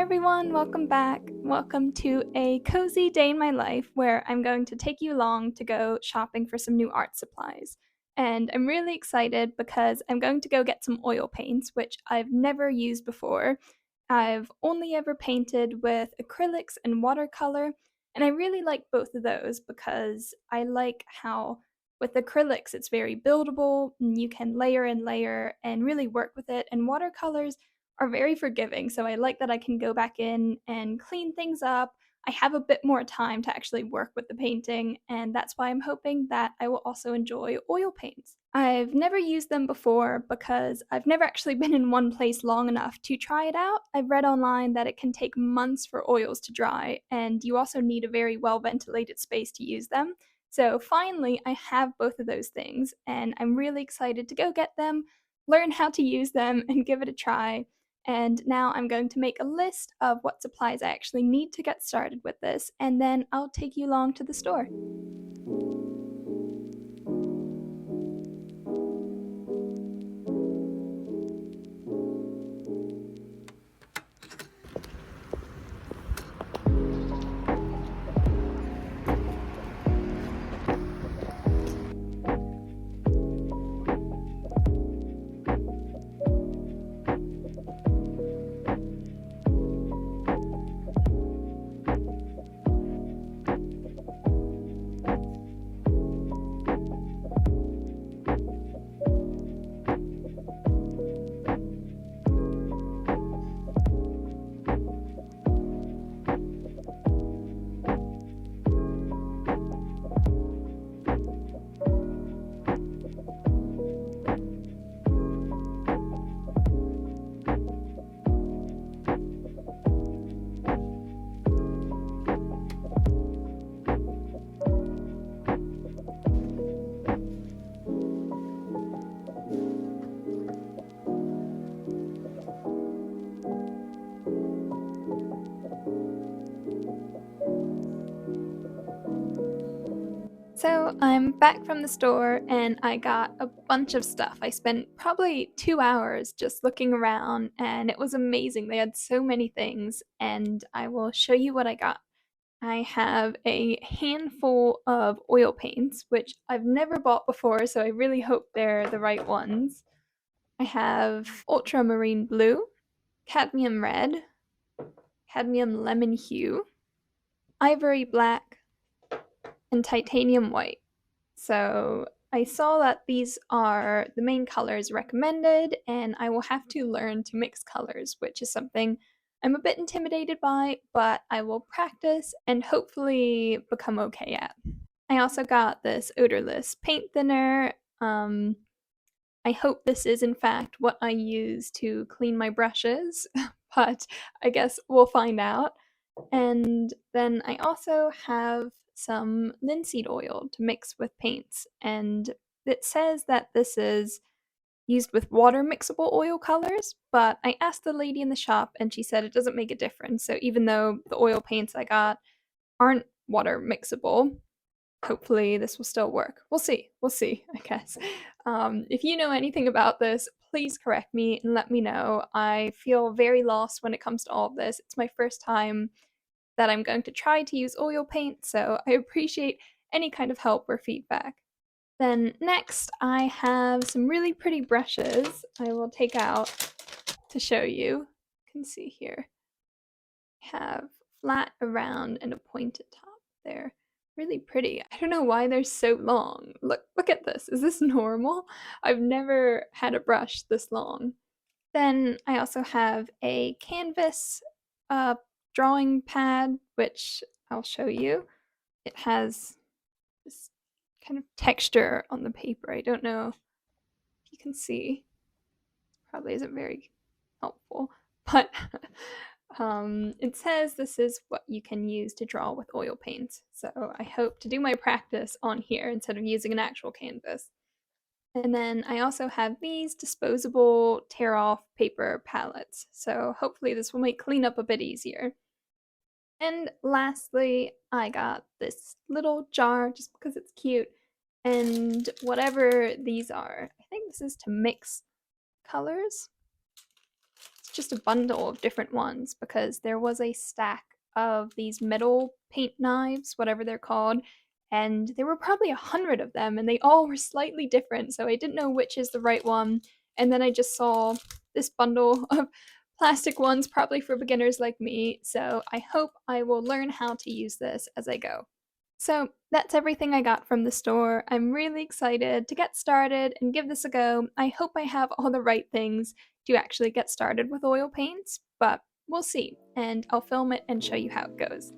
everyone, welcome back. Welcome to a cozy day in my life where I'm going to take you along to go shopping for some new art supplies. And I'm really excited because I'm going to go get some oil paints, which I've never used before. I've only ever painted with acrylics and watercolor, and I really like both of those because I like how with acrylics it's very buildable, and you can layer and layer and really work with it, and watercolors are very forgiving. So I like that I can go back in and clean things up. I have a bit more time to actually work with the painting, and that's why I'm hoping that I will also enjoy oil paints. I've never used them before because I've never actually been in one place long enough to try it out. I've read online that it can take months for oils to dry, and you also need a very well ventilated space to use them. So finally, I have both of those things, and I'm really excited to go get them, learn how to use them, and give it a try. And now I'm going to make a list of what supplies I actually need to get started with this, and then I'll take you along to the store. So I'm back from the store and I got a bunch of stuff. I spent probably 2 hours just looking around and it was amazing. They had so many things, and I will show you what I got. I have a handful of oil paints, which I've never bought before, so I really hope they're the right ones. I have ultramarine blue, cadmium red, cadmium lemon hue, ivory black, and titanium white. So I saw that these are the main colors recommended, and I will have to learn to mix colors, which is something I'm a bit intimidated by, but I will practice and hopefully become okay at. I also got this odorless paint thinner. I hope this is, in fact, what I use to clean my brushes, but I guess we'll find out. And then I also have some linseed oil to mix with paints, and it says that this is used with water mixable oil colors, but I asked the lady in the shop and she said it doesn't make a difference. So even though the oil paints I got aren't water mixable, hopefully this will still work. We'll see. We'll see, I guess. If you know anything about this, please correct me and let me know. I feel very lost when it comes to all of this. It's my first time that I'm going to try to use oil paint, so I appreciate any kind of help or feedback. Then next, I have some really pretty brushes I will take out to show you. You can see here. I have flat, a round, and a pointed top. They're really pretty. I don't know why they're so long. Look at this. Is this normal? I've never had a brush this long. Then I also have a canvas uh, drawing pad, which I'll show you. It has this kind of texture on the paper. I don't know if you can see. Probably isn't very helpful, but it says this is what you can use to draw with oil paints. So I hope to do my practice on here instead of using an actual canvas. And then I also have these disposable tear off paper palettes. So hopefully this will make cleanup a bit easier. And lastly, I got this little jar just because it's cute. And whatever these are, I think this is to mix colors. Let's just a bundle of different ones because there was a stack of these metal paint knives, whatever they're called, and there were probably 100 of them, and they all were slightly different, so I didn't know which is the right one. And then I just saw this bundle of plastic ones, probably for beginners like me, so I hope I will learn how to use this as I go. So that's everything I got from the store. I'm really excited to get started and give this a go. I hope I have all the right things to actually get started with oil paints, but we'll see, and I'll film it and show you how it goes.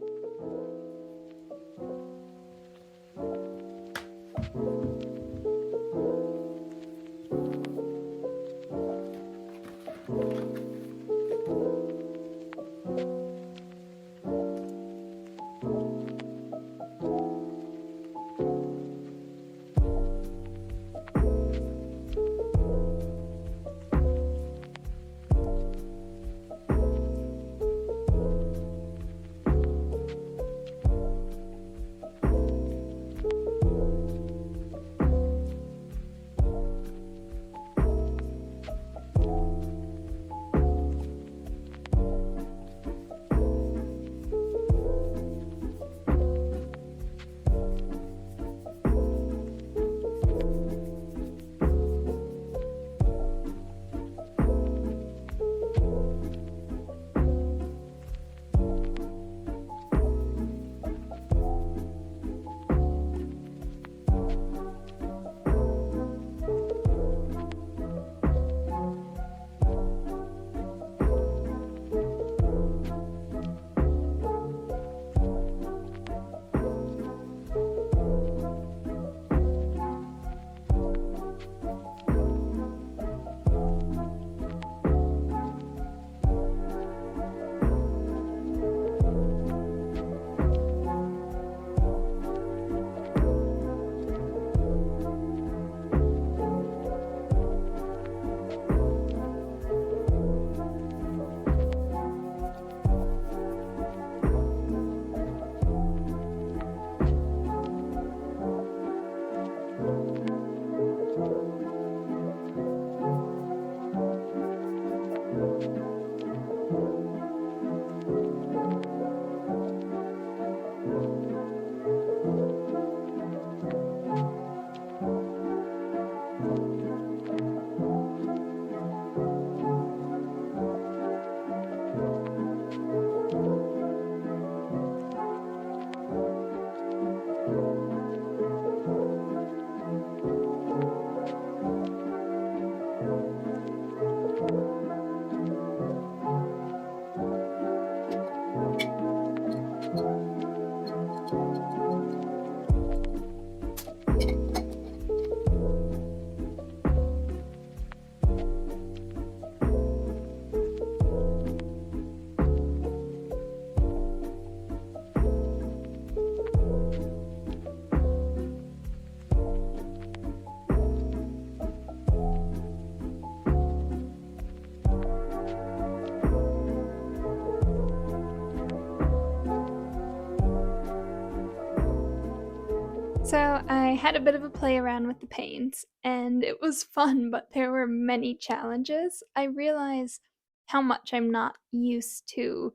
So I had a bit of a play around with the paints, and it was fun, but there were many challenges. I realized how much I'm not used to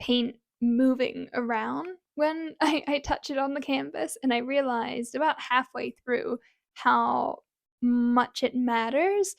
paint moving around when I touch it on the canvas, and I realized about halfway through how much it matters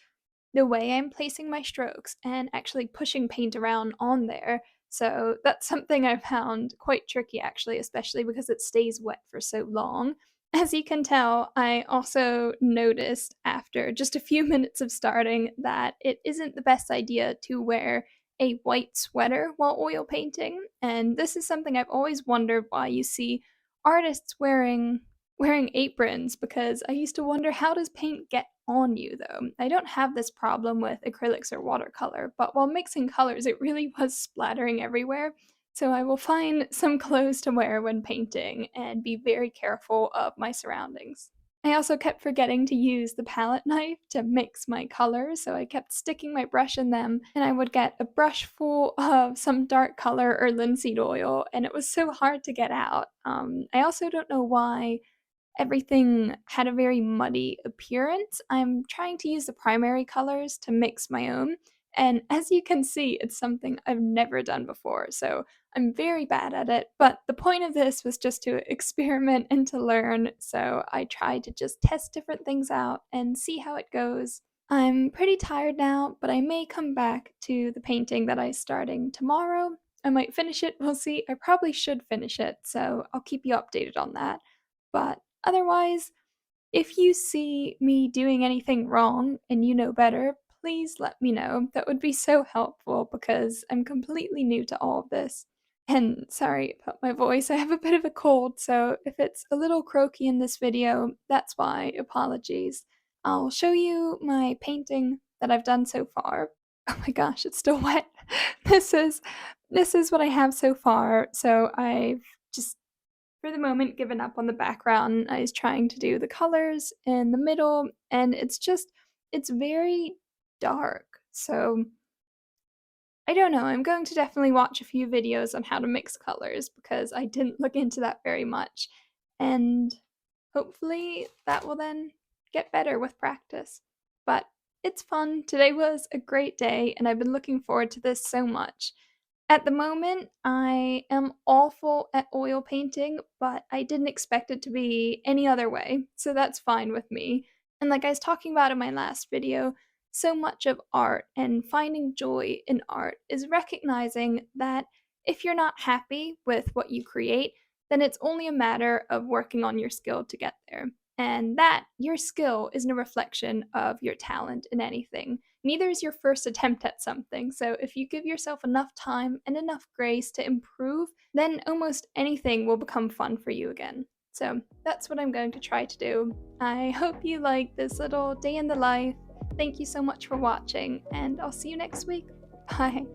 the way I'm placing my strokes and actually pushing paint around on there. So that's something I found quite tricky actually, especially because it stays wet for so long. As you can tell, I also noticed after just a few minutes of starting that it isn't the best idea to wear a white sweater while oil painting. And this is something I've always wondered why you see artists wearing aprons, because I used to wonder, how does paint get on you though? I don't have this problem with acrylics or watercolor, but while mixing colors, it really was splattering everywhere. So I will find some clothes to wear when painting and be very careful of my surroundings. I also kept forgetting to use the palette knife to mix my colors, so I kept sticking my brush in them, and I would get a brush full of some dark color or linseed oil, and it was so hard to get out. I also don't know why everything had a very muddy appearance. I'm trying to use the primary colors to mix my own, And as you can see, it's something I've never done before, so I'm very bad at it. But the point of this was just to experiment and to learn, so I tried to just test different things out and see how it goes. I'm pretty tired now, but I may come back to the painting that I'm starting tomorrow. I might finish it, we'll see. I probably should finish it, so I'll keep you updated on that. But otherwise, if you see me doing anything wrong and you know better, please let me know. That would be so helpful because I'm completely new to all of this. And sorry about my voice, I have a bit of a cold, so if it's a little croaky in this video, that's why. Apologies. I'll show you my painting that I've done so far. Oh my gosh, it's still wet. This is this is what I have so far. So I've just for the moment given up on the background. I was trying to do the colors in the middle, and it's very dark. So I don't know, I'm going to definitely watch a few videos on how to mix colors because I didn't look into that very much. And hopefully that will then get better with practice. But it's fun. Today was a great day, and I've been looking forward to this so much. At the moment, I am awful at oil painting, but I didn't expect it to be any other way, so that's fine with me. And like I was talking about in my last video, so much of art and finding joy in art is recognizing that if you're not happy with what you create, then it's only a matter of working on your skill to get there. And that your skill isn't a reflection of your talent in anything. Neither is your first attempt at something. So if you give yourself enough time and enough grace to improve, then almost anything will become fun for you again. So that's what I'm going to try to do. I hope you like this little day in the life. Thank you so much for watching, and I'll see you next week. Bye.